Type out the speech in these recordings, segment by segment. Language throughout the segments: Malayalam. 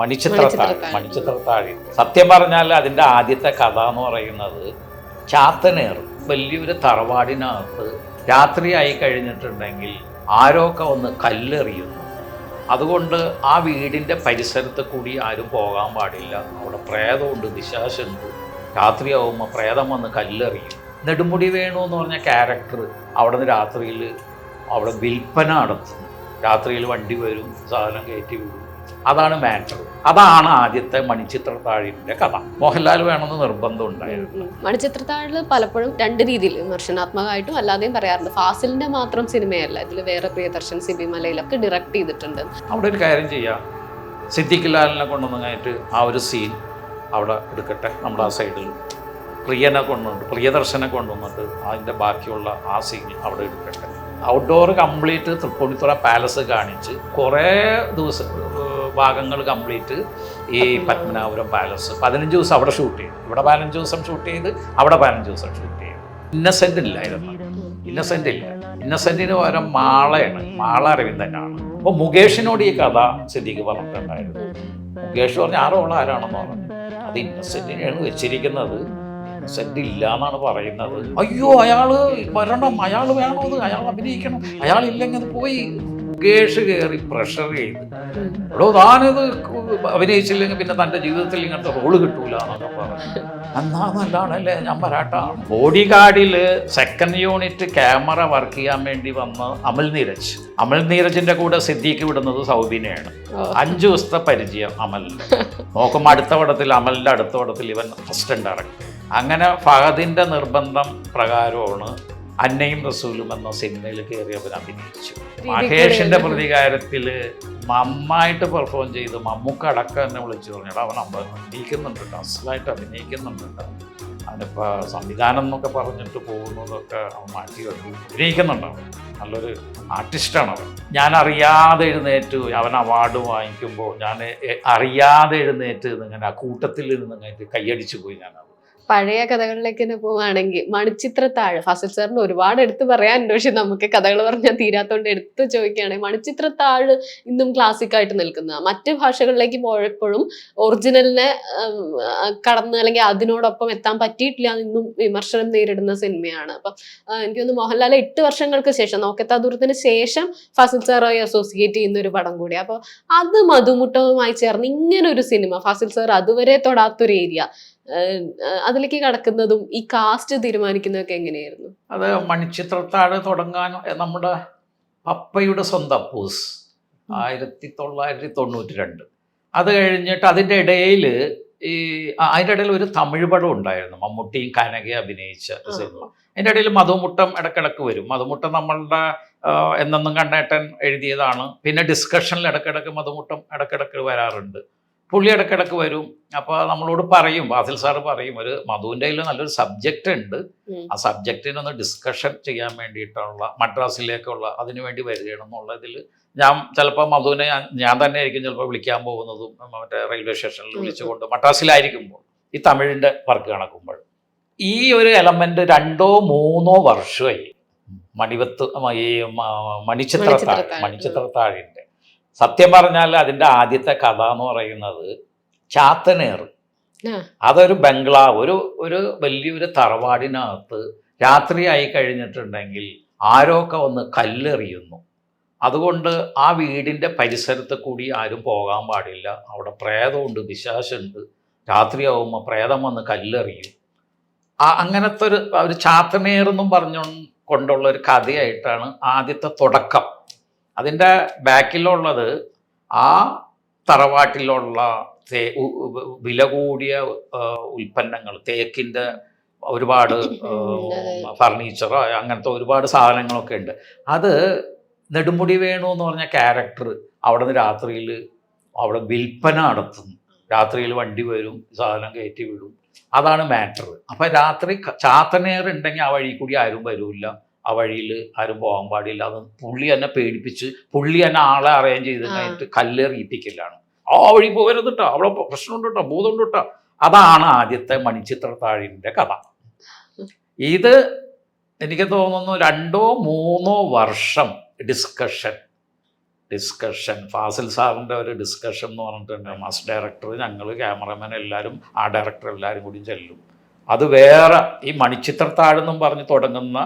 മണിച്ചിത്രത്താഴി. സത്യം പറഞ്ഞാൽ അതിൻ്റെ ആദ്യത്തെ കഥ എന്ന് പറയുന്നത് ചാത്തനേർ വലിയൊരു തറവാടിനകത്ത് രാത്രിയായി കഴിഞ്ഞിട്ടുണ്ടെങ്കിൽ ആരൊക്കെ ഒന്ന് കല്ലെറിയുന്നു. അതുകൊണ്ട് ആ വീടിൻ്റെ പരിസരത്ത് കൂടി ആരും പോകാൻ പാടില്ല. അവിടെ പ്രേതമുണ്ട്, പിശാചുണ്ട്. രാത്രിയാവുമ്പോൾ പ്രേതം വന്ന് കല്ലെറിയും. നെടുമുടി വേണു എന്ന് പറഞ്ഞ ക്യാരക്ടർ അവിടെ നിന്ന് രാത്രിയിൽ അവിടെ വിൽപ്പന നടത്തുന്നു. രാത്രിയിൽ വണ്ടി വരും, സാധനം കയറ്റി വിടും. അതാണ് മാറ്റർ. അതാണ് ആദ്യത്തെ മണിച്ചിത്രത്താഴിൻ്റെ കഥ. മോഹൻലാൽ വേണമെന്ന് നിർബന്ധം ഉണ്ടായിരുന്നു. മണിച്ചിത്രത്താഴിൽ പലപ്പോഴും രണ്ട് രീതിയിൽ വിമർശനാത്മകമായിട്ടും അല്ലാതെയും പറയാറുണ്ട്. ഫാസിലിന്റെ മാത്രം സിനിമയല്ല, ഇതിൽ വേറെ പ്രിയദർശൻ, സിബി മലയിലൊക്കെ ഡയറക്റ്റ് ചെയ്തിട്ടുണ്ട്. അവിടെ ഒരു കാര്യം ചെയ്യാം, സിദ്ദിഖ് ലാലിനെ കൊണ്ടുവന്നിട്ട് ആ ഒരു സീൻ അവിടെ എടുക്കട്ടെ. നമ്മുടെ ആ സൈഡിൽ പ്രിയദർശനെ കൊണ്ടുവന്നിട്ട് അതിൻ്റെ ബാക്കിയുള്ള ആ സീൻ അവിടെ എടുക്കട്ടെ. ഔട്ട്ഡോർ കംപ്ലീറ്റ് തൃപ്പൂണിത്തുറ പാലസ് കാണിച്ച് കുറേ ദിവസം ഭാഗങ്ങൾ കംപ്ലീറ്റ് ഈ പത്മനാഭപുരം പാലസ് 15 ദിവസം അവിടെ ഷൂട്ട് ചെയ്തു. ഇവിടെ 15 ദിവസം ഷൂട്ട് ചെയ്ത് അവിടെ 15 ദിവസം ഷൂട്ട് ചെയ്തു. ഇന്നസെൻ്റ് ഇല്ലായിരുന്നു. ഇന്നസെൻറ്റിന് പകരം മാള അരവിന്ദനാണ്. അപ്പോൾ മുകേഷിനോട് ഈ കഥ സിദ്ദിഖ് പറഞ്ഞിട്ടുണ്ടായിരുന്നു. മുകേഷ് പറഞ്ഞ ആരാണെന്ന് പറഞ്ഞു. അത് ഇന്നസെൻറ്റിനെയാണ് വെച്ചിരിക്കുന്നത്, ഇന്നസെൻ്റ് ഇല്ല എന്നാണ് പറയുന്നത്. അയ്യോ, അയാൾ വരണം, അയാൾ വേണോ, അത് അയാൾ അഭിനയിക്കണം, അയാളില്ലെങ്കിൽ അത് പോയി. മുകേഷ് കയറി പ്രഷർ ചെയ്ത്, എടോ താനിത് അഭിനയിച്ചില്ലെങ്കിൽ പിന്നെ തൻ്റെ ജീവിതത്തിൽ ഇങ്ങനത്തെ റോള് കിട്ടൂല എന്നൊക്കെ പറഞ്ഞു. എന്നാ നല്ലതാണല്ലേ, ഞാൻ വരാട്ടാ. ബോഡി ഗാർഡിൽ സെക്കൻഡ് യൂണിറ്റ് ക്യാമറ വർക്ക് ചെയ്യാൻ വേണ്ടി വന്ന അമൽ നീരജിൻ്റെ കൂടെ സിദ്ദീഖ് വിടുന്നത് സൗബിനെയാണ്. 5 ദിവസത്തെ പരിചയം അമലിന്. നോക്കുമ്പോൾ അമലിൻ്റെ അടുത്ത പടത്തിൽ ഇവൻ അസിസ്റ്റന്റ് ഡയറക്ടർ. അങ്ങനെ ഫഹദിൻ്റെ നിർബന്ധം പ്രകാരമാണ് അന്നയും റസൂലും എന്ന സിനിമയിൽ കയറിയവർ അഭിനയിച്ചു. മഹേഷിൻ്റെ പ്രതികാരത്തിൽ നന്നായിട്ട് പെർഫോം ചെയ്ത് മമ്മൂക്ക അടക്കം എന്നെ വിളിച്ചു പറഞ്ഞിട്ട് അവൻ അഭിനയിക്കുന്നുണ്ട്, അസലായിട്ട് അഭിനയിക്കുന്നുണ്ട്. അവനിപ്പോൾ സംവിധാനം എന്നൊക്കെ പറഞ്ഞിട്ട് പോകുന്നതൊക്കെ അവൻ മാറ്റി വെക്കും. അഭിനയിക്കുന്നുണ്ടാവും, നല്ലൊരു ആർട്ടിസ്റ്റാണ് അവൻ. ഞാൻ അറിയാതെ എഴുന്നേറ്റ് അവൻ അവാർഡ് വാങ്ങിക്കുമ്പോൾ ഞാൻ അറിയാതെ എഴുന്നേറ്റ് ഇങ്ങനെ ആ കൂട്ടത്തിൽ നിന്ന് കൈയടിച്ചു പോയി. ഞാൻ പഴയ കഥകളിലേക്ക് തന്നെ പോവുകയാണെങ്കിൽ മണിച്ചിത്രത്താഴ്, ഫാസിൽ സാറിന് ഒരുപാട് എടുത്ത് പറയാനുണ്ട്. പക്ഷെ നമുക്ക് കഥകൾ പറഞ്ഞാൽ തീരാത്തോണ്ട് എടുത്ത് ചോദിക്കുകയാണെങ്കിൽ മണിച്ചിത്രത്താഴ് ഇന്നും ക്ലാസിക് ആയിട്ട് നിൽക്കുന്ന, മറ്റ് ഭാഷകളിലേക്ക് പോയപ്പോഴും ഒറിജിനലിനെ കടന്ന് അല്ലെങ്കിൽ അതിനോടൊപ്പം എത്താൻ പറ്റിയിട്ടില്ല ഇന്നും വിമർശനം നേരിടുന്ന സിനിമയാണ്. അപ്പം എനിക്ക് തോന്നുന്നു മോഹൻലാൽ 8 വർഷങ്ങൾക്ക് ശേഷം, നോക്കത്താ ദൂരത്തിന് ശേഷം ഫാസിൽ സാറുമായി അസോസിയേറ്റ് ചെയ്യുന്ന ഒരു പടം കൂടി. അപ്പോൾ അത് മധുമുട്ടവുമായി ചേർന്ന് ഇങ്ങനൊരു സിനിമ ഫാസിൽ സാർ അതുവരെ തൊടാത്തൊരു ഏരിയ, അതിലേക്ക് കടക്കുന്നതും ഈ കാസ്റ്റ് തീരുമാനിക്കുന്നതൊക്കെ എങ്ങനെയായിരുന്നു? അത് മണിച്ചിത്രത്താഴ് തുടങ്ങാൻ നമ്മുടെ പപ്പയുടെ സ്വന്തം അപ്പൂസ് 1992. അത് കഴിഞ്ഞിട്ട് അതിൻ്റെ ഇടയിൽ ഒരു തമിഴ് പടം ഉണ്ടായിരുന്നു, മമ്മൂട്ടിയും കനകയും അഭിനയിച്ച സിനിമ. അതിൻ്റെ ഇടയിൽ മധുമുട്ടം ഇടക്കിടക്ക് വരും. മധുമുട്ടം നമ്മളുടെ എന്നെന്നും കണ്ണേട്ടൻ എഴുതിയതാണ്. പിന്നെ ഡിസ്കഷനിൽ ഇടക്കിടക്ക് മധുമുട്ടം ഇടക്കിടക്ക് വരാറുണ്ട്. പുള്ളി ഇടക്കിടക്ക് വരും. അപ്പോൾ നമ്മളോട് പറയും, ഫാസിൽ സാറ് പറയും, ഒരു മധുവിൻ്റെ കയ്യിൽ നല്ലൊരു സബ്ജക്റ്റ് ഉണ്ട്, ആ സബ്ജക്റ്റിനൊന്ന് ഡിസ്കഷൻ ചെയ്യാൻ വേണ്ടിയിട്ടുള്ള മദ്രാസിലേക്കുള്ള അതിനു വേണ്ടി വരികയാണെന്നുള്ളതിൽ ഞാൻ ചിലപ്പോൾ മധുവിനെ ഞാൻ തന്നെ ആയിരിക്കും ചിലപ്പോൾ വിളിക്കാൻ പോകുന്നതും. മറ്റേ റെയിൽവേ സ്റ്റേഷനിൽ വിളിച്ചുകൊണ്ട് മദ്രാസിലായിരിക്കുമ്പോൾ ഈ തമിഴിൻ്റെ വർക്ക് നടക്കുമ്പോൾ ഈ ഒരു എലമെൻ്റ് 2-3 വർഷമായി ഈ മണിച്ചിത്രത്താഴിൻ്റെ. സത്യം പറഞ്ഞാൽ അതിൻ്റെ ആദ്യത്തെ കഥ എന്ന് പറയുന്നത് ചാത്തനേർ. അതൊരു ബംഗ്ലാവ്, ഒരു വലിയൊരു തറവാടിനകത്ത് രാത്രിയായി കഴിഞ്ഞിട്ടുണ്ടെങ്കിൽ ആരൊക്കെ ഒന്ന് കല്ലെറിയുന്നു. അതുകൊണ്ട് ആ വീടിൻ്റെ പരിസരത്ത് കൂടി ആരും പോകാൻ പാടില്ല. അവിടെ പ്രേതമുണ്ട്, പിശാചുണ്ട്. രാത്രിയാവുമ്പോൾ പ്രേതം വന്ന് കല്ലെറിയും. അങ്ങനത്തെ ഒരു ചാത്തനേറെന്നും കൊണ്ടുള്ള ഒരു കഥയായിട്ടാണ് ആദ്യത്തെ തുടക്കം. അതിൻ്റെ ബാക്കിലുള്ളത് ആ തറവാട്ടിലുള്ള വില കൂടിയ ഉൽപ്പന്നങ്ങൾ, തേക്കിൻ്റെ ഒരുപാട് ഫർണിച്ചറോ അങ്ങനത്തെ ഒരുപാട് സാധനങ്ങളൊക്കെ ഉണ്ട്. അത് നെടുമുടി വേണു എന്ന് പറഞ്ഞ ക്യാരക്ടർ അവിടെ നിന്ന് രാത്രിയിൽ അവിടെ വിൽപ്പന നടത്തുന്നു. രാത്രിയിൽ വണ്ടി വരും, സാധനം കയറ്റി വിടും. അതാണ് മാറ്റർ. അപ്പം രാത്രി ചാത്തനേർ ഉണ്ടെങ്കിൽ ആ വഴി കൂടി ആരും വരില്ല, ആ വഴിയിൽ ആരും പോകാൻ പാടില്ല. അത് പുള്ളി എന്നെ പേടിപ്പിച്ച് പുള്ളി എന്നെ ആളെ അറേഞ്ച് ചെയ്ത് കഴിഞ്ഞിട്ട് കല്ലെറിയിപ്പിക്കലാണ്. ആ വഴി പോകരുത് കേട്ടോ, അവിടെ പ്രശ്നമുണ്ട് കേട്ടോ, ഭൂതമുണ്ട് കേട്ടോ. അതാണ് ആദ്യത്തെ മണിച്ചിത്രത്താഴിൻ്റെ കഥ. ഇത് എനിക്ക് തോന്നുന്നു 2-3 വർഷം ഡിസ്കഷൻ ഡിസ്കഷൻ, ഫാസിൽ സാറിൻ്റെ ഒരു ഡിസ്കഷൻ എന്ന് പറഞ്ഞിട്ടുണ്ട്. മാസ് ഡയറക്ടർ, ഞങ്ങൾ, ക്യാമറമാൻ എല്ലാവരും, ആ ഡയറക്ടർ എല്ലാവരും കൂടി ചെല്ലും. അത് വേറെ ഈ മണിച്ചിത്രത്താഴെന്നും പറഞ്ഞ് തുടങ്ങുന്ന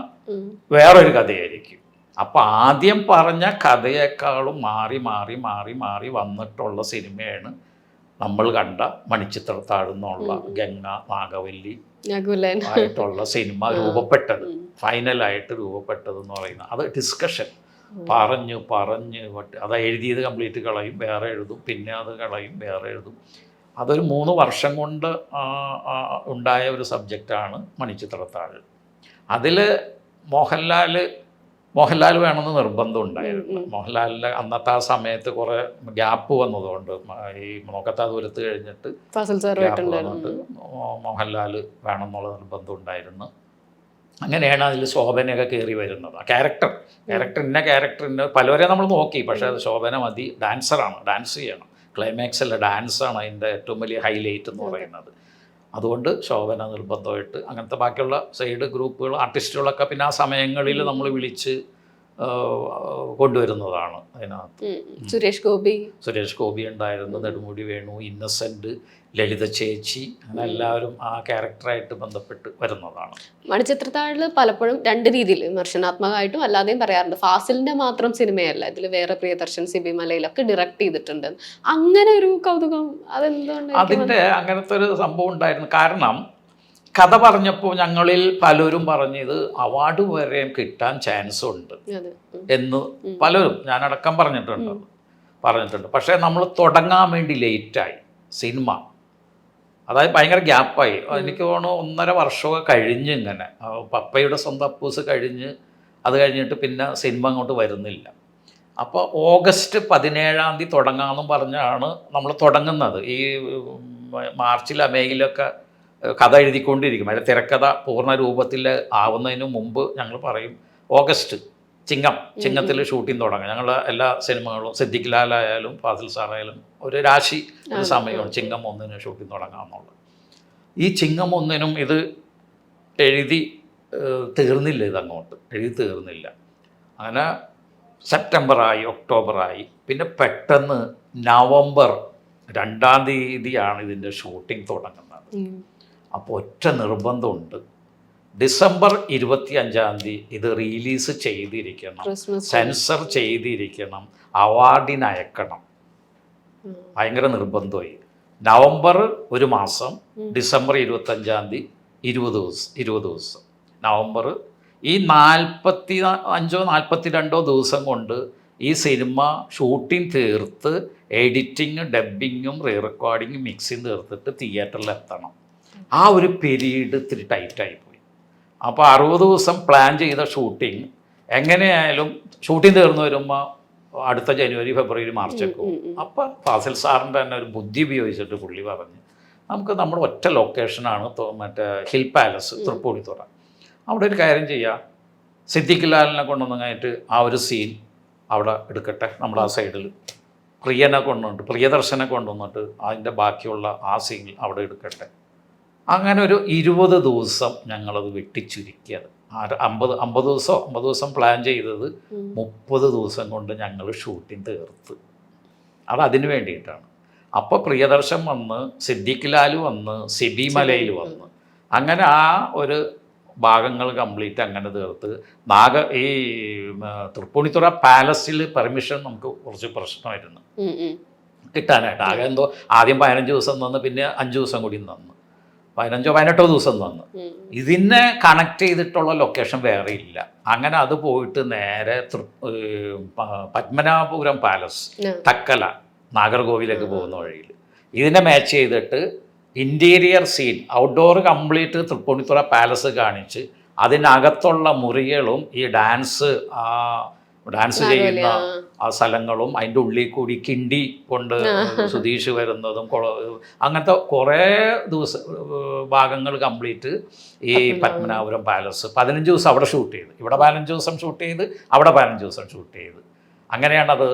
വേറൊരു കഥയായിരിക്കും. അപ്പം ആദ്യം പറഞ്ഞ കഥയേക്കാളും മാറി മാറി മാറി മാറി വന്നിട്ടുള്ള സിനിമയാണ് നമ്മൾ കണ്ട മണിച്ചിത്രത്താഴെന്നുള്ള ഗംഗ നാഗവല്ലി ആയിട്ടുള്ള സിനിമ രൂപപ്പെട്ടത്, ഫൈനലായിട്ട് രൂപപ്പെട്ടതെന്ന് പറയുന്നത്. അത് ഡിസ്കഷൻ, പറഞ്ഞ് അത് എഴുതിയത് കംപ്ലീറ്റ് കളയും, വേറെ എഴുതും, പിന്നെ അത് കളയും, വേറെ എഴുതും. അതൊരു 3 വർഷം കൊണ്ട് ഉണ്ടായ ഒരു സബ്ജക്റ്റാണ് മണിച്ചിത്രത്താഴ്. അതിൽ മോഹൻലാൽ വേണമെന്ന് നിർബന്ധം ഉണ്ടായിരുന്നു. മോഹൻലാലിൻ്റെ അന്നത്തെ ആ സമയത്ത് കുറേ ഗ്യാപ്പ് വന്നതുകൊണ്ട്, ഈ നോക്കത്താ ദൂരത്ത് കഴിഞ്ഞിട്ട് ഗ്യാപ്പ് വന്നിട്ട് മോഹൻലാൽ വേണമെന്നുള്ള നിർബന്ധം ഉണ്ടായിരുന്നു. അങ്ങനെയാണ് അതിൽ ശോഭനയൊക്കെ കയറി വരുന്നത്. ആ ക്യാരക്ടറിൻ്റെ പലവരെ നമ്മൾ നോക്കി, പക്ഷേ അത് ശോഭന മതി, ഡാൻസറാണ്, ഡാൻസ് ചെയ്യണം, ക്ലൈമാക്സല്ല ഡാൻസാണ് അതിൻ്റെ ഏറ്റവും വലിയ ഹൈലൈറ്റ് എന്ന് പറയുന്നത്. അതുകൊണ്ട് ശോഭന നിർബന്ധമായിട്ട് അങ്ങനത്തെ ബാക്കിയുള്ള സൈഡ് ഗ്രൂപ്പുകൾ, ആർട്ടിസ്റ്റുകളൊക്കെ പിന്നെ ആ സമയങ്ങളിൽ നമ്മൾ വിളിച്ച് കൊണ്ടുവരുന്നതാണ്. അതിനകത്ത് സുരേഷ് ഗോപി ഉണ്ടായിരുന്നു, നെടുമുടി വേണു, ഇന്നസെൻ്റ്, ലളിത ചേച്ചി, അങ്ങനെ എല്ലാവരും ആ ക്യാരക്ടറായിട്ട് ബന്ധപ്പെട്ട് വരുന്നതാണ്. മണിച്ചിത്രത്താഴിൽ പലപ്പോഴും 2 രീതിയിൽ വിമർശനാത്മകമായിട്ടും അല്ലാതെയും പറയാറുണ്ട്. ഫാസിലിന്റെ മാത്രം സിനിമയല്ല, ഇതിൽ വേറെ പ്രിയദർശൻ, സിബി മലയിലൊക്കെ ഡയറക്റ്റ് ചെയ്തിട്ടുണ്ട്. അങ്ങനെ ഒരു കൗതുകം അതെന്തുകൊണ്ട്? അതിൻ്റെ അങ്ങനത്തെ ഒരു സംഭവം ഉണ്ടായിരുന്നു. കാരണം കഥ പറഞ്ഞപ്പോൾ ഞങ്ങളിൽ പലരും പറഞ്ഞത് അവാർഡ് വരെയും കിട്ടാൻ ചാൻസ് ഉണ്ട് എന്ന് പലരും, ഞാനടക്കം പറഞ്ഞിട്ടുണ്ട്. പക്ഷേ നമ്മൾ തുടങ്ങാൻ വേണ്ടി ലേറ്റായി സിനിമ. അതായത് ഭയങ്കര ഗ്യാപ്പായി. എനിക്ക് തോന്നുന്നു 1.5 വർഷമൊക്കെ കഴിഞ്ഞ്, ഇങ്ങനെ പപ്പയുടെ സ്വന്തം അപ്പൂസ് കഴിഞ്ഞ്, അത് കഴിഞ്ഞിട്ട് പിന്നെ സിനിമ അങ്ങോട്ട് വരുന്നില്ല. അപ്പോൾ ഓഗസ്റ്റ് 17 തുടങ്ങാമെന്നും പറഞ്ഞാണ് നമ്മൾ തുടങ്ങുന്നത്. ഈ മാർച്ചിൽ മെയ്യിലൊക്കെ കഥ എഴുതിക്കൊണ്ടിരിക്കും. അതിൻ്റെ തിരക്കഥ പൂർണ്ണ രൂപത്തിൽ ആവുന്നതിന് മുമ്പ് ഞങ്ങൾ പറയും ഓഗസ്റ്റ് ചിങ്ങത്തിൽ ഷൂട്ടിംഗ് തുടങ്ങും. ഞങ്ങളുടെ എല്ലാ സിനിമകളും, സിദ്ദിഖ് ലാലായാലും ഫാസിൽ സാറായാലും ഒരു സമയമാണ് ചിങ്ങം 1 ഷൂട്ടിംഗ് തുടങ്ങാമെന്നുള്ളത്. ഈ ചിങ്ങം 1 ഇത് എഴുതി തീർന്നില്ല, എഴുതി തീർന്നില്ല. അങ്ങനെ സെപ്റ്റംബറായി, ഒക്ടോബറായി, പിന്നെ പെട്ടെന്ന് നവംബർ 2 ഇതിൻ്റെ ഷൂട്ടിംഗ് തുടങ്ങുന്നത്. അപ്പോൾ ഒറ്റ നിർബന്ധമുണ്ട്, ഡിസംബർ 25 ഇത് റിലീസ് ചെയ്തിരിക്കണം, സെൻസർ ചെയ്തിരിക്കണം, അവാർഡിന് അയക്കണം. ഭയങ്കര നിർബന്ധമായി. നവംബർ 1 മാസം, ഡിസംബർ 25 20 ദിവസം. നവംബർ ഈ 45-42 ദിവസം കൊണ്ട് ഈ സിനിമ ഷൂട്ടിംഗ് തീർത്ത്, എഡിറ്റിങ്ങും ഡബ്ബിങ്ങും റീ റെക്കോർഡിങ്ങും മിക്സിങ് തീർത്തിട്ട് തിയേറ്ററിൽ എത്തണം. ആ ഒരു പീരീഡ് ഇത്തിരി ടൈറ്റായിപ്പോയി. അപ്പോൾ 60 ദിവസം പ്ലാൻ ചെയ്ത ഷൂട്ടിംഗ് എങ്ങനെയായാലും ഷൂട്ടിംഗ് തീർന്നു വരുമ്പോൾ അടുത്ത ജനുവരി, ഫെബ്രുവരി, മാർച്ചൊക്കെ പോകും. അപ്പോൾ ഫാസിൽ സാറിൻ്റെ തന്നെ ഒരു ബുദ്ധി ഉപയോഗിച്ചിട്ട് പുള്ളി പറഞ്ഞ്, നമുക്ക് നമ്മുടെ ഒറ്റ ലൊക്കേഷനാണ് മറ്റേ ഹിൽ പാലസ്, തൃപ്പൂണിത്തുറ. അവിടെ ഒരു കാര്യം ചെയ്യാം, സിദ്ദിഖ് ലാലിനെ കൊണ്ടുവന്നങ്ങായിട്ട് ആ ഒരു സീൻ അവിടെ എടുക്കട്ടെ, നമ്മുടെ ആ സൈഡിൽ പ്രിയദർശനെ കൊണ്ടുവന്നിട്ട് അതിൻ്റെ ബാക്കിയുള്ള ആ സീൻ അവിടെ എടുക്കട്ടെ. അങ്ങനെ ഒരു 20 ദിവസം ഞങ്ങളത് വെട്ടിച്ചുരുക്കിയത്. 50 ദിവസം പ്ലാൻ ചെയ്തത് 30 ദിവസം കൊണ്ട് ഞങ്ങൾ ഷൂട്ടിംഗ് തീർത്ത്. അതിന് വേണ്ടിയിട്ടാണ്. അപ്പോൾ പ്രിയദർശൻ വന്ന്, സിദ്ദിഖ് ലാൽ വന്ന്, സിബി മലയിൽ വന്ന്, അങ്ങനെ ആ ഒരു ഭാഗങ്ങൾ കംപ്ലീറ്റ് അങ്ങനെ തീർത്ത്. ഈ തൃപ്പൂണിത്തുറ പാലസിൽ പെർമിഷൻ നമുക്ക് കുറച്ച് പ്രശ്നമായിരുന്നു കിട്ടാനായിട്ട്. ആകെ എന്തോ ആദ്യം 15 ദിവസം തന്ന്, പിന്നെ 5 ദിവസം കൂടി തന്നു, 15-18 ദിവസം തന്നു. ഇതിനെ കണക്ട് ചെയ്തിട്ടുള്ള ലൊക്കേഷൻ വേറെ ഇല്ല. അങ്ങനെ അത് പോയിട്ട് നേരെ പത്മനാഭപുരം പാലസ്, തക്കല, നാഗർകോവിലേക്ക് പോകുന്ന വഴിയിൽ ഇതിനെ മാച്ച് ചെയ്തിട്ട് interior scene, outdoor complete Tripunithura palace കാണിച്ച്, അതിനകത്തുള്ള മുറികളും ഈ ഡാൻസ് ചെയ്യുന്ന ആ സ്ഥലങ്ങളും, അതിൻ്റെ ഉള്ളിൽ കൂടി കിണ്ടി കൊണ്ട് സുധീഷ് വരുന്നതും, അങ്ങനത്തെ കുറേ ഭാഗങ്ങൾ കംപ്ലീറ്റ് ഈ പത്മനാഭപുരം പാലസ് 15 ദിവസം അവിടെ ഷൂട്ട് ചെയ്ത്, ഇവിടെ 15 ദിവസം ഷൂട്ട് ചെയ്ത്, അവിടെ 15 ദിവസം ഷൂട്ട് ചെയ്ത്. അങ്ങനെയാണത്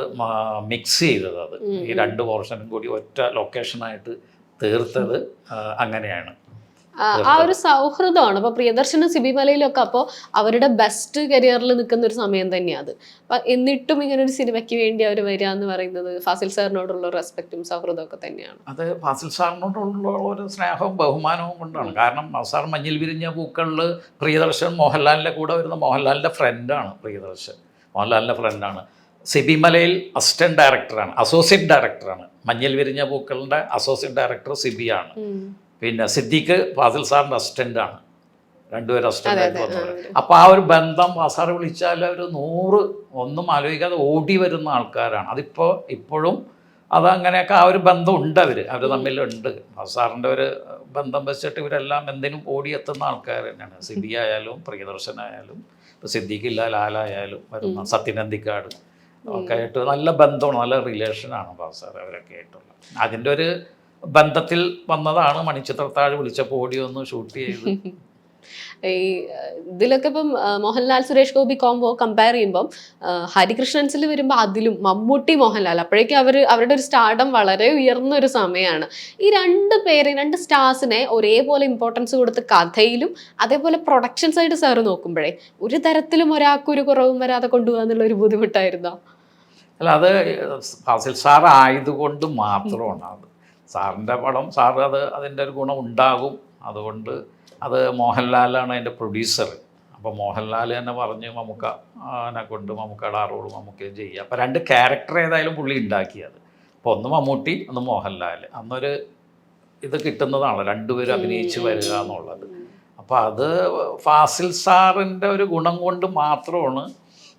മിക്സ് ചെയ്തത്. അത് ഈ 2 പോർഷനും കൂടി ഒറ്റ ലൊക്കേഷനായിട്ട് തീർത്തത് അങ്ങനെയാണ്. ആ ഒരു സൗഹൃദമാണ്. അപ്പൊ പ്രിയദർശനും സിബി മലയിലും ഒക്കെ അപ്പോൾ അവരുടെ ബെസ്റ്റ് കരിയറിൽ നിൽക്കുന്ന ഒരു സമയം തന്നെയാണ് അത്. അപ്പൊ എന്നിട്ടും ഇങ്ങനെ ഒരു സിനിമയ്ക്ക് വേണ്ടി അവർ വരിക എന്ന് പറയുന്നത് ഫാസിൽ സാറിനോടുള്ള റെസ്പെക്റ്റും സൗഹൃദവും ഒക്കെ തന്നെയാണ്. അത് ഫാസിൽ സാറിനോടുള്ള ഒരു സ്നേഹവും ബഹുമാനവും കൊണ്ടാണ്. കാരണം സാർ മഞ്ഞിൽ വിരിഞ്ഞ പൂക്കളിൽ പ്രിയദർശൻ മോഹൻലാലിൻ്റെ കൂടെ വരുന്ന മോഹൻലാലിൻ്റെ ഫ്രണ്ടാണ് പ്രിയദർശൻ. മോഹൻലാലിൻ്റെ ഫ്രണ്ടാണ്. സിബി മലയിൽ അസിസ്റ്റന്റ് ഡയറക്ടറാണ്, അസോസിയേറ്റ് ഡയറക്ടറാണ്. മഞ്ഞിൽ വിരിഞ്ഞ പൂക്കളുടെ അസോസിയേറ്റ് ഡയറക്ടർ സിബിയാണ്. പിന്നെ സിദ്ദീഖ് ഫാസിൽ സാറിൻ്റെ അസിസ്റ്റൻ്റാണ്. രണ്ടുപേരും അസിസ്റ്റൻ്റായിട്ട് വന്നത്. അപ്പോൾ ആ ഒരു ബന്ധം സാറ് വിളിച്ചാൽ ഒരു 100 ഒന്നും ആലോചിക്കാതെ ഓടി വരുന്ന ആൾക്കാരാണ്. ഇപ്പോഴും അതങ്ങനെയൊക്കെ ആ ഒരു ബന്ധം ഉണ്ട്. അവർ തമ്മിലുണ്ട്. സാറിൻ്റെ ഒരു ബന്ധം വെച്ചിട്ട് ഇവരെല്ലാം എന്തിനും ഓടിയെത്തുന്ന ആൾക്കാർ തന്നെയാണ്. സിബി ആയാലും പ്രിയദർശനായാലും ഇപ്പോൾ സിദ്ദീഖില്ല ലാലായാലും വരുന്ന സത്യനന്ദിക്കാട് ഒക്കെ ആയിട്ട് നല്ല ബന്ധമാണ്, നല്ല റിലേഷനാണ് സാർ അവരൊക്കെ ആയിട്ടുള്ള. അതിൻ്റെ ഒരു ബന്ധത്തിൽ വന്നതാണ് മണിച്ചിത്രത്താഴ് വിളിച്ചപ്പോൾ ഓടി ഒന്ന് ഷൂട്ട് ചെയ്ത്. ഈ ഇതിലൊക്കെ ഇപ്പം മോഹൻലാൽ സുരേഷ് ഗോപി കോംബോ കമ്പയർ ചെയ്യുമ്പം ഹരികൃഷ്ണൻസിൽ വരുമ്പോൾ അതിലും മമ്മൂട്ടി മോഹൻലാൽ അപ്പോഴേക്കും അവരുടെ ഒരു സ്റ്റാർഡം വളരെ ഉയർന്ന ഒരു സമയമാണ്. ഈ രണ്ട് സ്റ്റാർസിനെ ഒരേപോലെ ഇമ്പോർട്ടൻസ് കൊടുത്ത് കഥയിലും അതേപോലെ പ്രൊഡക്ഷൻ സൈഡ് സാറ് നോക്കുമ്പോഴേ ഒരു തരത്തിലും ഒരാൾക്കൊരു കുറവും വരാതെ കൊണ്ടുപോകാൻ എന്നുള്ള ഒരു ബുദ്ധിമുട്ടായിരുന്നോ? അല്ല, അത് ഫാസിൽ സാർ ആയതുകൊണ്ട് മാത്രമാണ്. അത് സാറിൻ്റെ പടം സാറ് അതിൻ്റെ ഒരു ഗുണം ഉണ്ടാകും. അതുകൊണ്ട് അത് മോഹൻലാലാണ് അതിൻ്റെ പ്രൊഡ്യൂസർ. അപ്പോൾ മോഹൻലാൽ തന്നെ പറഞ്ഞ് മമ്മൂക്കനെ കൊണ്ട് മമ്മൂക്കയുടെ ആ റോള് മമ്മൂക്കയും ചെയ്യുക. അപ്പോൾ 2 ക്യാരക്ടർ ഏതായാലും പുള്ളി ഉണ്ടാക്കിയത്. അപ്പോൾ ഒന്ന് മമ്മൂട്ടി, ഒന്ന് മോഹൻലാൽ. അന്നൊരു ഇത് കിട്ടുന്നതാണ് രണ്ടുപേരും അഭിനയിച്ച് വരിക എന്നുള്ളത്. അപ്പോൾ അത് ഫാസിൽ സാറിൻ്റെ ഒരു ഗുണം കൊണ്ട് മാത്രമാണ്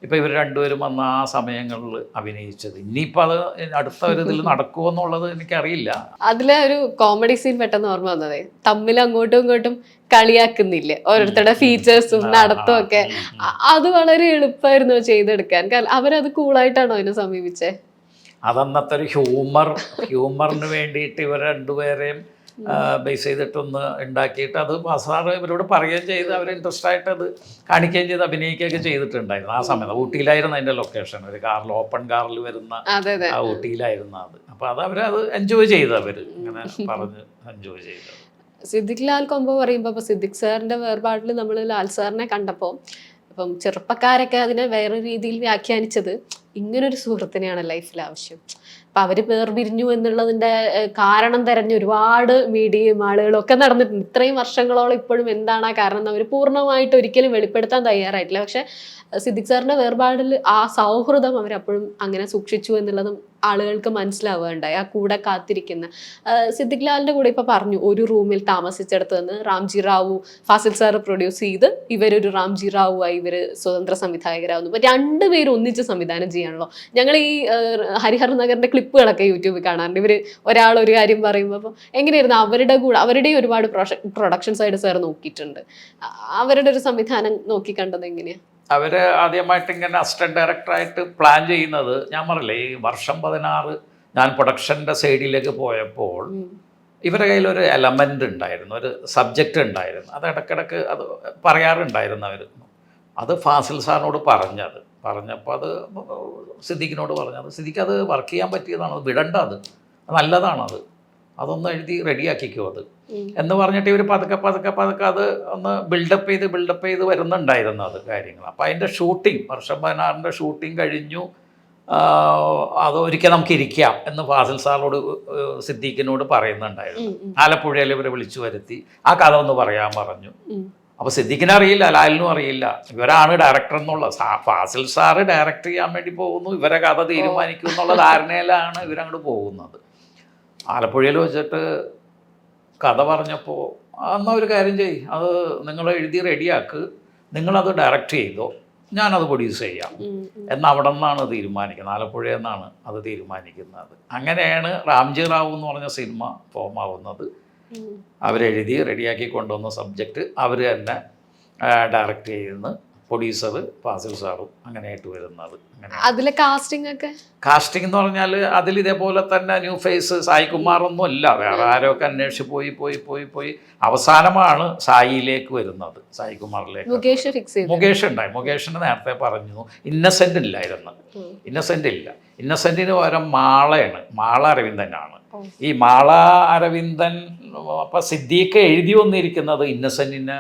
ഇപ്പോൾ ഇവർ രണ്ടുപേരും വന്ന ആ സമയങ്ങളിൽ അഭിനയിച്ചത്. ഇനിയിപ്പോൾ അത് അടുത്ത ഒരു ഇതിൽ നടക്കുമോ എന്നുള്ളത് എനിക്കറിയില്ല. അതിലെ ഒരു കോമഡി സീൻ പെട്ടെന്ന് ഓർമ്മ വന്നതേ, തമ്മിൽ അങ്ങോട്ടും ഇങ്ങോട്ടും കളിയാക്കുന്നില്ലേ ഓരോരുത്തരുടെ ഫീച്ചേഴ്സും നടത്തും ഒക്കെ. അത് വളരെ എളുപ്പമായിരുന്നു ചെയ്തെടുക്കാൻ. കാരണം അവരത് കൂളായിട്ടാണോ അതിനെ സമീപിച്ചേ? അതന്നത്തെ ഒരു ഹ്യൂമറിന് വേണ്ടിയിട്ട് ഇവർ രണ്ടുപേരെയും ബേസ് ചെയ്തിട്ടൊന്ന് ഉണ്ടാക്കിയിട്ട് അത് സാറ് ഇവരോട് പറയുകയും ചെയ്ത് അവർ ഇൻട്രസ്റ്റ് ആയിട്ട് അത് കാണിക്കുകയും ചെയ്ത് അഭിനയിക്കുകയൊക്കെ ചെയ്തിട്ടുണ്ടായിരുന്നു. ആ സമയത്ത് ഊട്ടിയിലായിരുന്നു അതിൻ്റെ ലൊക്കേഷൻ. ഒരു കാറിൽ ഓപ്പൺ കാറിൽ വരുന്ന ആ ഊട്ടിയിലായിരുന്നു അത്. അപ്പോൾ അവരത് എൻജോയ് ചെയ്തു. അവർ ഇങ്ങനെ പറഞ്ഞ് എൻജോയ് ചെയ്തു. സിദ്ദിഖ് ലാൽ കൊമ്പോ പറയുമ്പോൾ ഇപ്പോൾ സിദ്ദിഖ് സാറിൻ്റെ വേർപാടിൽ നമ്മൾ ലാൽ സാറിനെ കണ്ടപ്പോൾ ഇപ്പം ചെറുപ്പക്കാരൊക്കെ അതിനെ വേറെ രീതിയിൽ വ്യാഖ്യാനിച്ചത് ഇങ്ങനൊരു സുഹൃത്തിനെയാണ് ലൈഫിൽ ആവശ്യം. അപ്പം അവർ വേർപിരിഞ്ഞു എന്നുള്ളതിൻ്റെ കാരണം തിരഞ്ഞ് ഒരുപാട് മീഡിയയും ആളുകളും ഒക്കെ നടന്നിട്ടുണ്ട്. ഇത്രയും വർഷങ്ങളോളം ഇപ്പോഴും എന്താണ് ആ കാരണം എന്ന് അവർ പൂർണ്ണമായിട്ട് ഒരിക്കലും വെളിപ്പെടുത്താൻ തയ്യാറായിട്ടില്ല. പക്ഷേ സിദ്ദിഖ് സാറിൻ്റെ വേർപാടിൽ ആ സൗഹൃദം അവരപ്പോഴും അങ്ങനെ സൂക്ഷിച്ചു എന്നുള്ളതും ആളുകൾക്ക് മനസ്സിലാവുകയുണ്ടായി. ആ കൂടെ കാത്തിരിക്കുന്ന സിദ്ദിഖ് ലാലിൻ്റെ കൂടെ ഇപ്പോൾ പറഞ്ഞു ഒരു റൂമിൽ താമസിച്ചെടുത്ത് നിന്ന് റാംജി റാവു ഫാസിൽ സാറ് പ്രൊഡ്യൂസ് ചെയ്ത് ഇവരൊരു റാംജി റാവു ആയി ഇവർ സ്വതന്ത്ര സംവിധായകരാകുന്നു. അപ്പോൾ രണ്ടുപേരും ഒന്നിച്ച് സംവിധാനം ചെയ്യാണല്ലോ. ഞങ്ങൾ ഈ ഹരിഹർ നഗറിൻ്റെ ക്ലിപ്പുകളൊക്കെ യൂട്യൂബിൽ കാണാറുണ്ട്. ഇവർ ഒരാൾ ഒരു കാര്യം പറയുമ്പോൾ അപ്പോൾ എങ്ങനെയായിരുന്നു അവരുടെ കൂടെ അവരുടെയും ഒരുപാട് പ്രൊഡക്ഷൻ സൈഡ് സാർ നോക്കിയിട്ടുണ്ട്. അവരുടെ ഒരു സംവിധാനം നോക്കി കണ്ടത് എങ്ങനെയാണ്? അവർ ആദ്യമായിട്ട് ഇങ്ങനെ അസിസ്റ്റന്റ് ഡയറക്ടറായിട്ട് പ്ലാൻ ചെയ്യുന്നത് ഞാൻ പറഞ്ഞില്ലേ, ഈ വർഷം 16 ഞാൻ പ്രൊഡക്ഷൻ്റെ സൈഡിലേക്ക് പോയപ്പോൾ ഇവരുടെ കയ്യിലൊരു എലമെൻ്റ് ഉണ്ടായിരുന്നു, ഒരു സബ്ജക്റ്റ് ഉണ്ടായിരുന്നു. അത് ഇടയ്ക്കിടയ്ക്ക് അത് പറയാറുണ്ടായിരുന്നു അവർ. അത് ഫാസിൽ സാറിനോട് പറഞ്ഞപ്പോൾ അത് സിദ്ദീഖിനോട് പറഞ്ഞത്. സിദ്ദീഖ് അത് വർക്ക് ചെയ്യാൻ പറ്റിയതാണ്, അത് വിടണ്ട, അത് നല്ലതാണത്, അതൊന്ന് എഴുതി റെഡിയാക്കിക്കോ അത് എന്ന് പറഞ്ഞിട്ട് ഇവർ പതുക്കെ അത് ഒന്ന് ബിൽഡപ്പ് ചെയ്ത് വരുന്നുണ്ടായിരുന്നു അത് കാര്യങ്ങൾ. അപ്പോൾ അതിൻ്റെ ഷൂട്ടിംഗ് വർഷം 16 ഷൂട്ടിംഗ് കഴിഞ്ഞു. അത് ഒരിക്കൽ നമുക്ക് ഇരിക്കാം എന്ന് ഫാസിൽ സാറിനോട് സിദ്ദീഖിനോട് പറയുന്നുണ്ടായിരുന്നു. ആലപ്പുഴയിൽ ഇവരെ വിളിച്ചു വരുത്തി ആ കഥ ഒന്ന് പറയാൻ പറഞ്ഞു. അപ്പോൾ സിദ്ദീഖിനെ അറിയില്ല, ലാലിനും അറിയില്ല, ഇവരാണ് ഡയറക്ടർ എന്നുള്ള. ഫാസിൽ സാറ് ഡയറക്റ്റ് ചെയ്യാൻ വേണ്ടി പോകുന്നു, ഇവരെ കഥ തീരുമാനിക്കും എന്നുള്ള ധാരണയിലാണ് ഇവരങ്ങോട്ട് പോകുന്നത്. ആലപ്പുഴയിൽ വെച്ചിട്ട് കഥ പറഞ്ഞപ്പോൾ എന്നാൽ ഒരു കാര്യം ചെയ്യ്, അത് നിങ്ങൾ എഴുതി റെഡിയാക്ക്, നിങ്ങളത് ഡയറക്റ്റ് ചെയ്തോ, ഞാനത് പ്രൊഡ്യൂസ് ചെയ്യാം എന്ന് അവിടെ നിന്നാണ് തീരുമാനിക്കുന്നത്. ആലപ്പുഴയിൽ നിന്നാണ് അത് തീരുമാനിക്കുന്നത്. അങ്ങനെയാണ് റാംജി റാവു എന്ന് പറഞ്ഞ സിനിമ ഫോം ആവുന്നത്. അവരെഴുതി റെഡിയാക്കി കൊണ്ടുവന്ന സബ്ജക്റ്റ് അവർ തന്നെ ഡയറക്റ്റ് ചെയ്യുന്നു. പ്രൊഡ്യൂസർ ഫാസിൽ സാറും അങ്ങനെയായിട്ട് വരുന്നത്. അങ്ങനെ അതിലെ കാസ്റ്റിംഗ് ഒക്കെ കാസ്റ്റിംഗ് എന്ന് പറഞ്ഞാൽ അതിൽ ഇതേപോലെ തന്നെ ന്യൂ ഫേസ് സായികുമാറൊന്നും അല്ല, വേറെ ആരൊക്കെ അന്വേഷിച്ച് പോയി അവസാനമാണ് സായിയിലേക്ക് വരുന്നത്, സായികുമാറിലേക്ക്. മുകേഷ് ഫിക്സ് ചെയ്തു. മുകേഷ് ഉണ്ടായി. മുകേഷിന് നേരത്തെ പറഞ്ഞു ഇന്നസെന്റ് ഇല്ലായിരുന്നു. ഇന്നസെന്റ് ഇല്ല. ഇന്നസെന്റിന് പകരം മാളയാണ്, മാള അരവിന്ദനാണ്. ഈ മാള അരവിന്ദൻ അപ്പം സിദ്ദീഖ് എഴുതി വന്നിരിക്കുന്നത് ഇന്നസെന്റിനെ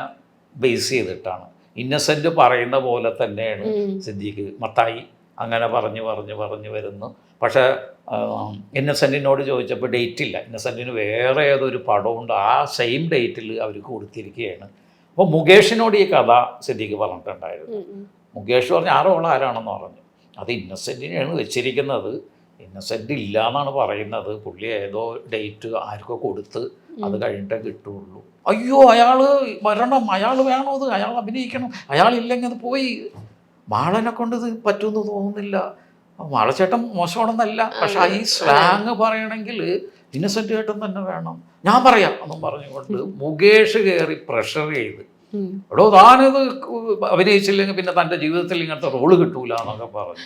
ബേസ് ചെയ്തിട്ടാണ്. ഇന്നസെന്റ് പറയുന്ന പോലെ തന്നെയാണ് സിദ്ദീഖ് മത്തായി അങ്ങനെ പറഞ്ഞു വരുന്നു. പക്ഷേ ഇന്നസെന്റിനോട് ചോദിച്ചപ്പോൾ ഡേറ്റ് ഇല്ല. ഇന്നസെന്റിന് വേറെ ഏതൊരു പടമുണ്ട്, ആ സെയിം ഡേറ്റിൽ അവർ കൊടുത്തിരിക്കുകയാണ്. അപ്പോൾ മുകേഷിനോട് ഈ കഥ സിദ്ദീഖ് പറഞ്ഞിട്ടുണ്ടായിരുന്നു. മുകേഷ് പറഞ്ഞ ആ റോൾ ആരാണെന്ന് പറഞ്ഞു. അത് ഇന്നസെന്റിനെയാണ് വെച്ചിരിക്കുന്നത്, ഇന്നസെന്റ് ഇല്ല എന്നാണ് പറയുന്നത്. പുള്ളി ഏതോ ഡേറ്റ് ആർക്കോ കൊടുത്ത് അത് കഴിഞ്ഞിട്ടേ കിട്ടുള്ളൂ. അയ്യോ അയാൾ വരണം, അയാൾ വേണോ, അത് അയാൾ അഭിനയിക്കണം, അയാളില്ലെങ്കിൽ അത് പോയി. മാളനെ കൊണ്ട് ഇത് പറ്റുമെന്ന് തോന്നുന്നില്ല. മാളച്ചേട്ടൻ മോശമാണെന്നല്ല, പക്ഷെ ഈ സ്ലാങ് പറയണമെങ്കിൽ ഇന്നസെന്റ് ചേട്ടൻ തന്നെ വേണം, ഞാൻ പറയാം എന്നും പറഞ്ഞുകൊണ്ട് മുകേഷ് കയറി പ്രഷർ ചെയ്ത്, എടോ താനിത് അഭിനയിച്ചില്ലെങ്കിൽ പിന്നെ തൻ്റെ ജീവിതത്തിൽ ഇങ്ങനത്തെ റോള് കിട്ടൂല എന്നൊക്കെ പറഞ്ഞു.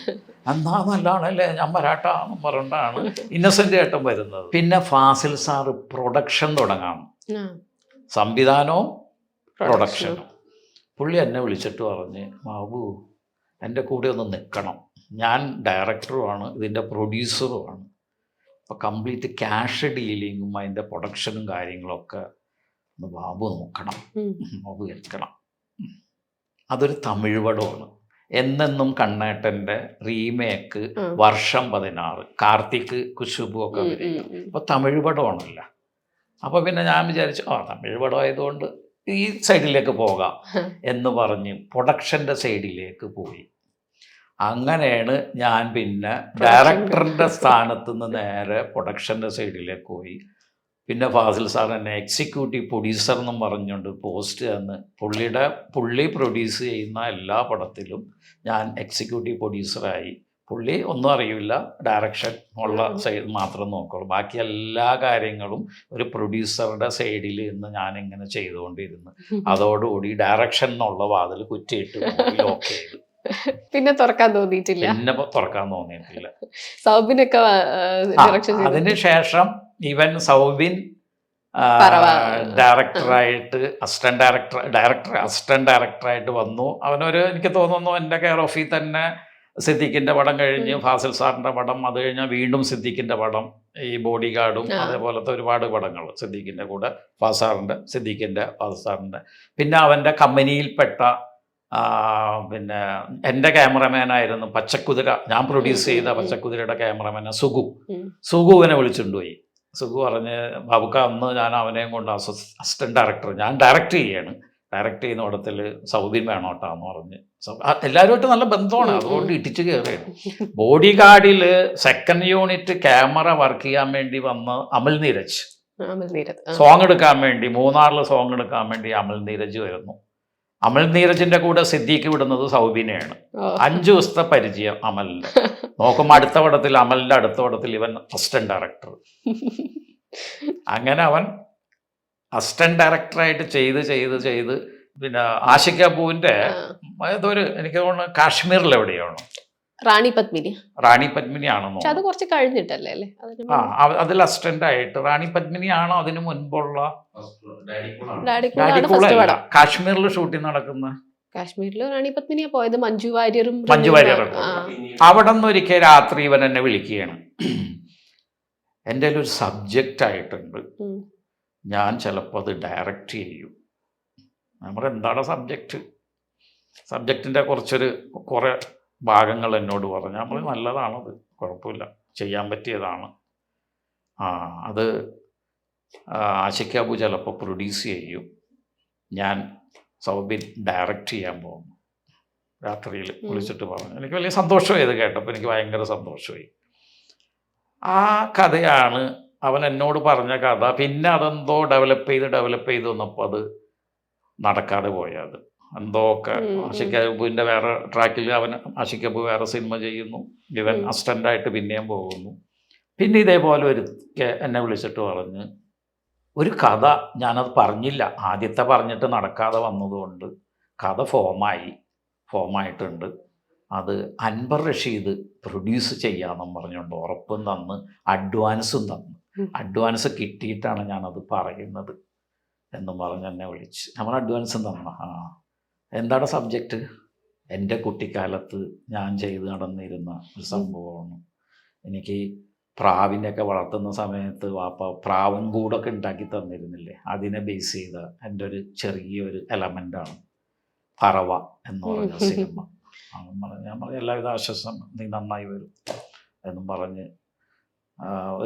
എന്നാ നല്ലതാണല്ലേ, ഞാൻ വരാട്ടാ എന്നും പറഞ്ഞിട്ടാണ് ഇന്നസെന്റ് ചേട്ടൻ വരുന്നത്. പിന്നെ ഫാസിൽ സാറ് പ്രൊഡക്ഷൻ തുടങ്ങാം, സംവിധാനവും പ്രൊഡക്ഷനും. പുള്ളി എന്നെ വിളിച്ചിട്ട് പറഞ്ഞ്, ബാബു എൻ്റെ കൂടെ ഒന്ന് നിൽക്കണം, ഞാൻ ഡയറക്ടറുമാണ്, ഇതിൻ്റെ പ്രൊഡ്യൂസറുമാണ്, അപ്പോൾ കംപ്ലീറ്റ് ക്യാഷ് ഡീലിങ്ങും അതിൻ്റെ പ്രൊഡക്ഷനും കാര്യങ്ങളൊക്കെ ഒന്ന് ബാബു നോക്കണം, ബാബു കേൾക്കണം. അതൊരു തമിഴ് പടമാണ്, എന്നെന്നും കണ്ണേട്ടൻ്റെ റീമേക്ക്, വർഷം 16, കാർത്തിക് കുശുബു ഒക്കെ വരിക. അപ്പോൾ തമിഴ് പടമാണല്ല. അപ്പോൾ പിന്നെ ഞാൻ വിചാരിച്ചു തമിഴ് പടമായതുകൊണ്ട് ഈ സൈഡിലേക്ക് പോകാം എന്ന് പറഞ്ഞ് പ്രൊഡക്ഷൻ്റെ സൈഡിലേക്ക് പോയി. അങ്ങനെയാണ് ഞാൻ പിന്നെ ഡയറക്ടറിൻ്റെ സ്ഥാനത്ത് നിന്ന് നേരെ പ്രൊഡക്ഷൻ്റെ സൈഡിലേക്ക് പോയി. പിന്നെ ഫാസിൽ സാർ എന്നെ എക്സിക്യൂട്ടീവ് പ്രൊഡ്യൂസർ എന്നും പറഞ്ഞുകൊണ്ട് പോസ്റ്റ് തന്ന് പുള്ളി പ്രൊഡ്യൂസ് ചെയ്യുന്ന എല്ലാ പടത്തിലും ഞാൻ എക്സിക്യൂട്ടീവ് പ്രൊഡ്യൂസറായി. പുള്ളി ഒന്നും അറിയില്ല, ഡയറക്ഷൻ ഉള്ള സൈഡ് മാത്രം നോക്കുള്ളൂ, ബാക്കി എല്ലാ കാര്യങ്ങളും ഒരു പ്രൊഡ്യൂസറുടെ സൈഡിൽ നിന്ന് ഞാനിങ്ങനെ ചെയ്തുകൊണ്ടിരുന്നു. അതോടുകൂടി ഡയറക്ഷൻ എന്നുള്ള വാതിൽ കുറ്റിയിട്ട് ലോക്ക് ചെയ്തു. പിന്നെ തുറക്കാൻ തോന്നിയിട്ടില്ല. പിന്നെ തുറക്കാൻ തോന്നിയിട്ടില്ല. സൗബിനൊക്കെ അതിന് ശേഷം ഈവൻ സൗബിൻ ഡയറക്ടറായിട്ട് അസിസ്റ്റന്റ് ഡയറക്ടറായിട്ട് വന്നു. അവനൊരു എനിക്ക് തോന്നുന്നു എൻ്റെ കെയർ ഓഫിൽ തന്നെ സിദ്ദീഖിൻ്റെ പടം കഴിഞ്ഞ് ഫാസിൽ സാറിൻ്റെ പടം, അത് കഴിഞ്ഞാൽ വീണ്ടും സിദ്ദീഖിൻ്റെ പടം, ഈ ബോഡി ഗാർഡും അതേപോലത്തെ ഒരുപാട് പടങ്ങൾ സിദ്ദീഖിൻ്റെ കൂടെ, സിദ്ദീഖിൻ്റെ ഫാസിൽ സാറിൻ്റെ. പിന്നെ അവൻ്റെ കമ്പനിയിൽപ്പെട്ട പിന്നെ എൻ്റെ ക്യാമറമാനായിരുന്നു പച്ചക്കുതിര, ഞാൻ പ്രൊഡ്യൂസ് ചെയ്ത പച്ചക്കുതിരയുടെ ക്യാമറമാൻ സുഗുവിനെ വിളിച്ചുകൊണ്ടുപോയി. സുഗു പറഞ്ഞ്, ബാബുക്ക അന്ന് ഞാൻ അവനെയും കൊണ്ട് അസിസ്റ്റന്റ് ഡയറക്ടർ, ഞാൻ ഡയറക്റ്റ് ചെയ്യുന്ന പടത്തിൽ സൗബിൻ വേണോട്ടാന്ന് പറഞ്ഞ്. എല്ലാവരുമായിട്ട് നല്ല ബന്ധമാണ്, അതുകൊണ്ട് ഇട്ടിച്ച് കയറിയാണ്. ബോഡി ഗാർഡിൽ സെക്കൻഡ് യൂണിറ്റ് ക്യാമറ വർക്ക് ചെയ്യാൻ വേണ്ടി വന്ന് അമൽ നീരജ് സോങ് എടുക്കാൻ വേണ്ടി, മൂന്നാറിൽ സോങ് എടുക്കാൻ വേണ്ടി അമൽ നീരജ് വരുന്നു. അമൽ നീരജിന്റെ കൂടെ സിദ്ദീഖ് വിടുന്നത് സൗബിനെയാണ്. 5 ദിവസത്തെ പരിചയം അമലിന്റെ. നോക്കുമ്പോൾ അമലിന്റെ അടുത്ത പടത്തിൽ ഇവൻ അസിസ്റ്റന്റ് ഡയറക്ടർ. അങ്ങനെ അവൻ അസിസ്റ്റന്റ് ഡയറക്ടറായിട്ട് ചെയ്ത് പിന്നെ ആഷിഖ് അബുവിന്റെ ഏതൊരു, എനിക്ക് തോന്നുന്നു കാശ്മീരിൽ എവിടെയാണ്, റാണി പത്മിനി ആണെന്നോ, അത് കുറച്ച് കഴിഞ്ഞിട്ടല്ലേ? അതിൽ അസിസ്റ്റന്റ് ആയിട്ട് റാണി പത്മിനി ആണോ അതിനു മുൻപുള്ള കാശ്മീരിൽ ഷൂട്ടിംഗ് നടക്കുന്ന? കാശ്മീരിൽ റാണി പത്മിനിയാ പോയത്, മഞ്ജു വാര്യറും. അവിടെ നിന്ന് ഒരിക്കൽ രാത്രി ഇവൻ എന്നെ വിളിക്കുകയാണ്, എൻ്റെ ഒരു സബ്ജക്റ്റ് ആയിട്ടുണ്ട്, ഞാൻ ചിലപ്പോൾ അത് ഡയറക്റ്റ് ചെയ്യും. നമ്മൾ എന്താണ് സബ്ജക്റ്റിൻ്റെ കുറേ ഭാഗങ്ങൾ എന്നോട് പറഞ്ഞു. നമ്മൾ നല്ലതാണത്, കുഴപ്പമില്ല, ചെയ്യാൻ പറ്റിയതാണ്. അത് ആഷിഖ് അബു ചിലപ്പോൾ പ്രൊഡ്യൂസ് ചെയ്യും, ഞാൻ സൗബിൻ ഡയറക്റ്റ് ചെയ്യാൻ പോകുന്നു. രാത്രിയിൽ വിളിച്ചിട്ട് പറഞ്ഞു. എനിക്ക് വലിയ സന്തോഷമായി ഇത് കേട്ടപ്പോൾ, എനിക്ക് ഭയങ്കര സന്തോഷമായി. ആ കഥയാണ് അവൻ എന്നോട് പറഞ്ഞ കഥ. പിന്നെ അതെന്തോ ഡെവലപ്പ് ചെയ്ത് വന്നപ്പോൾ അത് നടക്കാതെ പോയത് എന്തോ ഒക്കെ. ആഷിഖ് അബുവിൻ്റെ വേറെ ട്രാക്കിൽ ആഷിഖ് അബു വേറെ സിനിമ ചെയ്യുന്നു, ഇവൻ അസിസ്റ്റൻ്റായിട്ട് പിന്നെയും പോകുന്നു. പിന്നെ ഇതേപോലെ എന്നെ വിളിച്ചിട്ട് പറഞ്ഞ്, ഒരു കഥ ഞാനത് പറഞ്ഞില്ല, ആദ്യത്തെ പറഞ്ഞിട്ട് നടക്കാതെ വന്നതുകൊണ്ട് കഥ ഫോമായിട്ടുണ്ട്. അത് അൻവർ റഷീദ് പ്രൊഡ്യൂസ് ചെയ്യാമെന്നും പറഞ്ഞുകൊണ്ട് ഉറപ്പും തന്ന് അഡ്വാൻസും തന്നു. അഡ്വാൻസ് കിട്ടിയിട്ടാണ് ഞാനത് പറയുന്നത് എന്നും പറഞ്ഞ് എന്നെ വിളിച്ച്. നമ്മൾ അഡ്വാൻസും തന്ന എന്താണ് സബ്ജക്റ്റ്? എൻ്റെ കുട്ടിക്കാലത്ത് ഞാൻ ചെയ്ത് നടന്നിരുന്ന ഒരു സംഭവമാണ്. എനിക്ക് പ്രാവിനെയൊക്കെ വളർത്തുന്ന സമയത്ത് വാപ്പ പ്രാവൻ കൂടൊക്കെ ഉണ്ടാക്കി തന്നിരുന്നില്ലേ, അതിനെ ബേസ് ചെയ്ത എൻ്റെ ഒരു ചെറിയൊരു എലമെൻ്റാണ് പറവ എന്ന് പറഞ്ഞ സിനിമ. ഞാൻ പറഞ്ഞ എല്ലാവിധ ആശ്വാസം, നീ നന്നായി വരും എന്നും പറഞ്ഞ്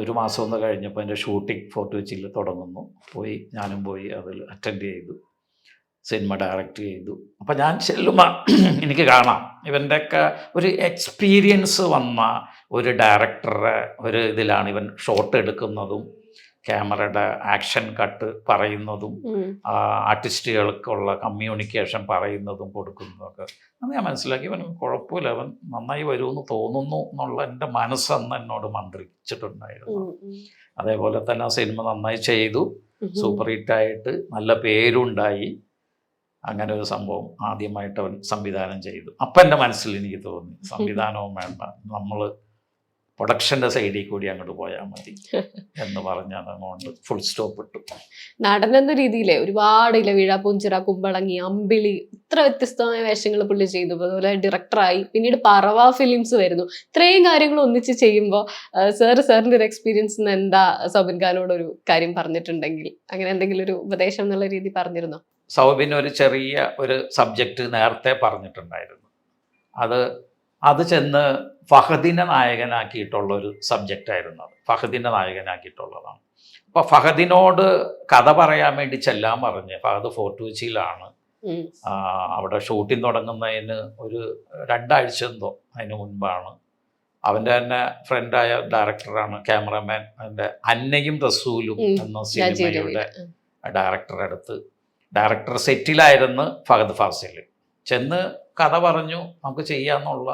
ഒരു മാസം ഒന്ന് കഴിഞ്ഞപ്പോൾ എൻ്റെ ഷൂട്ടിംഗ് ഫോർട്ട് കൊച്ചിയിൽ തുടങ്ങുന്നു. ഞാനും പോയി അതിൽ അറ്റൻഡ് ചെയ്തു, സിനിമ ഡയറക്റ്റ് ചെയ്തു. അപ്പം ഞാൻ ചെല്ലുമ്പോൾ എനിക്ക് കാണാം ഇവൻ്റെയൊക്കെ ഒരു എക്സ്പീരിയൻസ് വന്ന ഒരു ഡയറക്ടറുടെ ഒരു ഇതിലാണ് ഇവൻ ഷോട്ട് എടുക്കുന്നതും ക്യാമറയുടെ ആക്ഷൻ കട്ട് പറയുന്നതും ആർട്ടിസ്റ്റുകൾക്കുള്ള കമ്മ്യൂണിക്കേഷൻ പറയുന്നതും കൊടുക്കുന്നതൊക്കെ. അത് ഞാൻ മനസ്സിലാക്കി ഇവൻ കുഴപ്പമില്ല, അവൻ നന്നായി വരുമെന്ന് തോന്നുന്നു എന്നുള്ള എൻ്റെ മനസ്സന്ന് എന്നോട് മന്ത്രിച്ചിട്ടുണ്ടായിരുന്നു. അതേപോലെ തന്നെ ആ സിനിമ നന്നായി ചെയ്തു, സൂപ്പർ ഹിറ്റായിട്ട് നല്ല പേരുണ്ടായി. അങ്ങനെ ഒരു സംഭവം ആദ്യമായിട്ട് അവൻ സംവിധാനം ചെയ്തു. അപ്പം എൻ്റെ മനസ്സിൽ എനിക്ക് തോന്നി സംവിധാനവും വേണ്ട, നമ്മൾ പ്രൊഡക്ഷൻ്റെ സൈഡിൽ കൂടി അങ്ങോട്ട് പോയാൽ മതി എന്ന് പറഞ്ഞ് അതുകൊണ്ട് ഫുൾ സ്റ്റോപ്പ് ഇട്ടു. നടൻ എന്ന രീതിയിലെ ഒരുപാട് ഇലവീഴ, പൂഞ്ചിറ, കുമ്പളങ്ങി, അമ്പിളി, ഇത്ര വ്യത്യസ്തമായ വേഷങ്ങൾ പുള്ളി ചെയ്തു. അതുപോലെ ഡയറക്ടറായി, പിന്നീട് പറവ ഫിലിംസ് വരുന്നു. ഇത്രയും കാര്യങ്ങൾ ഒന്നിച്ച് ചെയ്യുമ്പോൾ സാറിൻ്റെ ഒരു എക്സ്പീരിയൻസ് എന്താ സൗബിൻ ഖാനോട് ഒരു കാര്യം പറഞ്ഞിട്ടുണ്ടെങ്കിൽ, അങ്ങനെ എന്തെങ്കിലും ഒരു ഉപദേശം എന്നുള്ള രീതി പറഞ്ഞിരുന്നോ? സൗബിൻ ഒരു ചെറിയ ഒരു സബ്ജക്റ്റ് നേരത്തെ പറഞ്ഞിട്ടുണ്ടായിരുന്നു. അത് ചെന്ന് ഫഹദിനെ നായകനാക്കിയിട്ടുള്ളൊരു സബ്ജക്റ്റായിരുന്നു. അത് ഫഹദിനെ നായകനാക്കിയിട്ടുള്ളതാണ്. അപ്പോൾ ഫഹദിനോട് കഥ പറയാൻ വേണ്ടി ചെല്ലാൻ പറഞ്ഞ്, ഫഹദ് ഫോർട്ട് കൊച്ചിയിലാണ്. അവിടെ ഷൂട്ടിംഗ് തുടങ്ങുന്നതിന് ഒരു 2 ആഴ്ച എന്തോ അതിന് മുൻപാണ്. അവൻ്റെ തന്നെ ഫ്രണ്ടായ ഡയറക്ടറാണ് ക്യാമറമാൻ, അതിൻ്റെ അന്നയും റസൂലും എന്ന സിനിമയുടെ ഡയറക്ടർ സെറ്റിലായിരുന്നു ഫഹദ് ഫാസിൽ. ചെന്ന് കഥ പറഞ്ഞു, നമുക്ക് ചെയ്യാമെന്നുള്ള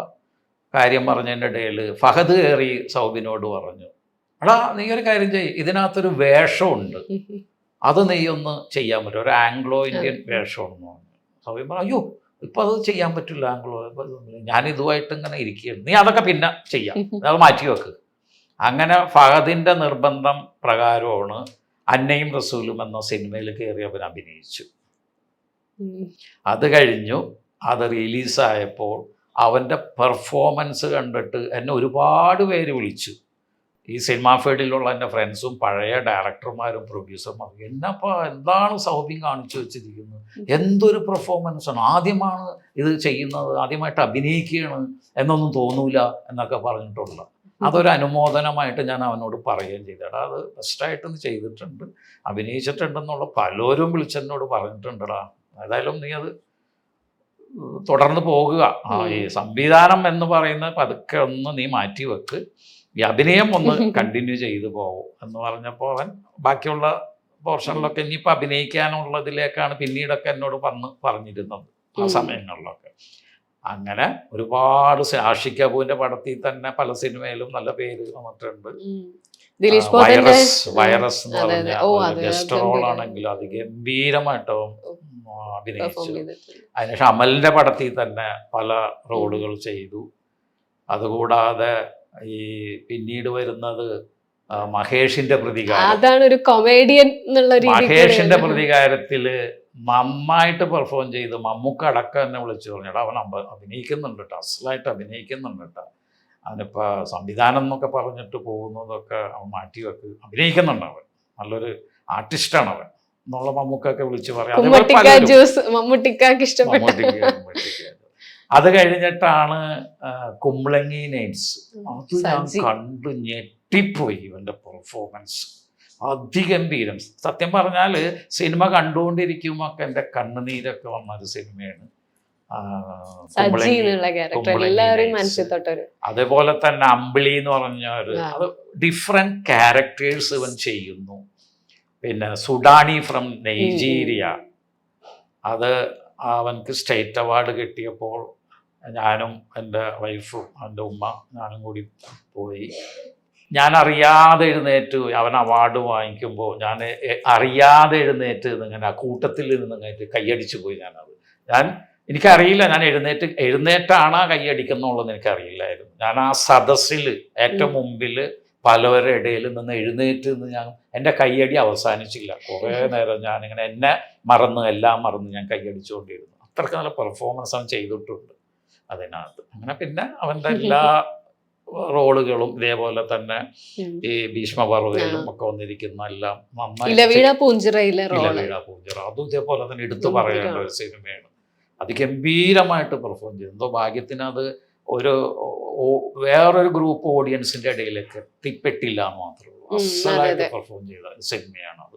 കാര്യം പറഞ്ഞതിൻ്റെ ഇടയിൽ ഫഹദ് കയറി സൗബിനോട് പറഞ്ഞു, എടാ നീ ഒരു കാര്യം ചെയ്യ്, ഇതിനകത്തൊരു വേഷമുണ്ട്, അത് നീ ഒന്ന് ചെയ്യാൻ പറ്റും, ഒരു ആംഗ്ലോ ഇന്ത്യൻ വേഷമാണെന്ന് പറഞ്ഞു. സൗബിൻ പറഞ്ഞു, അയ്യോ ഇപ്പം അത് ചെയ്യാൻ പറ്റില്ല, ആംഗ്ലോ, ഞാൻ ഇതുമായിട്ട് ഇങ്ങനെ ഇരിക്കുകയാണ്, നീ അതൊക്കെ പിന്നെ ചെയ്യാം, അത് മാറ്റി വെക്ക്. അങ്ങനെ ഫഹദിൻ്റെ നിർബന്ധം പ്രകാരമാണ് അന്നയും റസൂലും എന്ന സിനിമയിൽ കയറി അവൻ അഭിനയിച്ചു. അത് കഴിഞ്ഞു, അത് റിലീസായപ്പോൾ അവൻ്റെ പെർഫോമൻസ് കണ്ടിട്ട് എന്നെ ഒരുപാട് പേര് വിളിച്ചു. ഈ സിനിമാ ഫീൽഡിലുള്ള എൻ്റെ ഫ്രണ്ട്സും പഴയ ഡയറക്ടർമാരും പ്രൊഡ്യൂസർമാരും, എന്താണ് സൗബിൻ കാണിച്ചു വെച്ചിരിക്കുന്നത്, എന്തൊരു പെർഫോമൻസാണ്, ആദ്യമാണ് ഇത് ചെയ്യുന്നത്, ആദ്യമായിട്ട് അഭിനയിക്കുകയാണ് എന്നൊന്നും തോന്നൂല എന്നൊക്കെ പറഞ്ഞിട്ടുള്ള അതൊരു അനുമോദനമായിട്ട് ഞാൻ അവനോട് പറയുകയും ചെയ്തടാ, അത് ബെസ്റ്റായിട്ട് ചെയ്തിട്ടുണ്ട്, അഭിനയിച്ചിട്ടുണ്ടെന്നുള്ള പലരും വിളിച്ചെന്നോട് പറഞ്ഞിട്ടുണ്ടടാ, ഏതായാലും നീ അത് തുടർന്ന് പോകുക, ഈ സംവിധാനം എന്ന് പറയുന്നത് പതുക്കെ ഒന്ന് നീ മാറ്റി വെക്ക്, ഈ അഭിനയം ഒന്ന് കണ്ടിന്യൂ ചെയ്തു പോകും എന്ന് പറഞ്ഞപ്പോൾ അവൻ ബാക്കിയുള്ള പോർഷനിലൊക്കെ ഇനിയിപ്പോൾ അഭിനയിക്കാനുള്ളതിലേക്കാണ് പിന്നീടൊക്കെ എന്നോട് പറഞ്ഞിരുന്നത് ആ സമയങ്ങളിലൊക്കെ. അങ്ങനെ ഒരുപാട് ആഷിഖ് കപൂറിന്റെ പടത്തിൽ തന്നെ പല സിനിമയിലും നല്ല പേര് വന്നിട്ടുണ്ട്. വൈറസ് എന്ന് പറഞ്ഞ ഗസ്റ്റ് റോളാണെങ്കിലും അത് ഗംഭീരമായിട്ട് അഭിനയിച്ചു. അതിനുശേഷം അമലിന്റെ പടത്തിൽ തന്നെ പല റോളുകൾ ചെയ്തു. അതുകൂടാതെ ഈ പിന്നീട് വരുന്നത് മഹേഷിന്റെ പ്രതികാരം, അതാണ് ഒരു കൊമേഡിയൻ എന്നുള്ള രീതിയിൽ. മഹേഷിന്റെ പ്രതികാരത്തില് നന്നായിട്ട് പെർഫോം ചെയ്ത് മമ്മൂക്ക അടക്കം എന്നെ വിളിച്ചു പറഞ്ഞാൽ അവൻ അഭിനയിക്കുന്നുണ്ട് കേട്ടോ, അസലായിട്ട് അഭിനയിക്കുന്നുണ്ട് കേട്ടോ, അവനിപ്പോൾ സംവിധാനം എന്നൊക്കെ പറഞ്ഞിട്ട് പോകുന്നതൊക്കെ അവൻ മാറ്റിവെക്ക്, അഭിനയിക്കുന്നുണ്ട് അവൻ, നല്ലൊരു ആർട്ടിസ്റ്റാണ് അവൻ എന്നുള്ള മമ്മൂക്കൊക്കെ വിളിച്ച് പറയാം. അത് കഴിഞ്ഞിട്ടാണ് കുമ്പളങ്ങി നൈറ്റ്സ്, അത് ഞാൻ കണ്ടു ഞെട്ടിപ്പോയി ഇവൻ്റെ പെർഫോമൻസ്, അതിഗംഭീരം. സത്യം പറഞ്ഞാൽ സിനിമ കണ്ടുകൊണ്ടിരിക്കുമ്പോൾ ഒക്കെ എൻ്റെ കണ്ണുനീരൊക്കെ വന്നൊരു സിനിമയാണ്. അതേപോലെ തന്നെ അമ്പിളി എന്ന് പറഞ്ഞ ഒരു അത് ഡിഫറെന്റ് ക്യാരക്ടേഴ്സ് ഇവൻ ചെയ്യുന്നു. പിന്നെ സുഡാനി ഫ്രം നൈജീരിയ, അത് അവനക്ക് സ്റ്റേറ്റ് അവാർഡ് കിട്ടിയപ്പോൾ ഞാനും എൻ്റെ വൈഫും എൻ്റെ ഉമ്മ ഞാനും കൂടി പോയി. ഞാൻ അറിയാതെ എഴുന്നേറ്റ്, അവൻ അവാർഡ് വാങ്ങിക്കുമ്പോൾ ഞാൻ അറിയാതെ എഴുന്നേറ്റ് ഇങ്ങനെ ആ കൂട്ടത്തിൽ നിന്നിങ്ങായിട്ട് കൈയടിച്ചു പോയി. ഞാൻ എനിക്കറിയില്ല, ഞാൻ എഴുന്നേറ്റാണ് കൈയടിക്കുന്നുള്ളത് എനിക്കറിയില്ലായിരുന്നു. ഞാൻ ആ സദസ്സിൽ ഏറ്റവും മുമ്പിൽ പലവരുടെ ഇടയിൽ നിന്ന് എഴുന്നേറ്റ് നിന്ന് ഞാൻ എൻ്റെ കൈയടി അവസാനിച്ചില്ല. കുറേ നേരം ഞാനിങ്ങനെ എന്നെ എല്ലാം മറന്ന് ഞാൻ കൈയടിച്ചുകൊണ്ടിരുന്നു. അത്രയ്ക്ക് നല്ല പെർഫോമൻസ് അവൻ ചെയ്തിട്ടുണ്ട് അതിനകത്ത്. അങ്ങനെ പിന്നെ അവൻ്റെ എല്ലാ റോളുകളും ഇതേപോലെ തന്നെ ഈ ഭീഷ്മപർവ്വതയിലും ഒക്കെ വന്നിരിക്കുന്ന എല്ലാം നന്നായി. ഇലവീഴ പൂഞ്ചിറയിലെ ഇലവീഴ പൂഞ്ചിറ അതും ഇതേപോലെ തന്നെ എടുത്തു പറയേണ്ട ഒരു സിനിമയാണ്. അതിഗംഭീരമായിട്ട് പെർഫോം ചെയ്തു. എന്തോ ഭാഗ്യത്തിന് അത് വേറൊരു ഗ്രൂപ്പ് ഓഡിയൻസിന്റെ ഇടയിലേക്ക് എത്തിപ്പെട്ടില്ല എന്ന് മാത്രമേ ഉള്ളൂ. അസലായിട്ട് പെർഫോം ചെയ്ത സിനിമയാണ് അത്.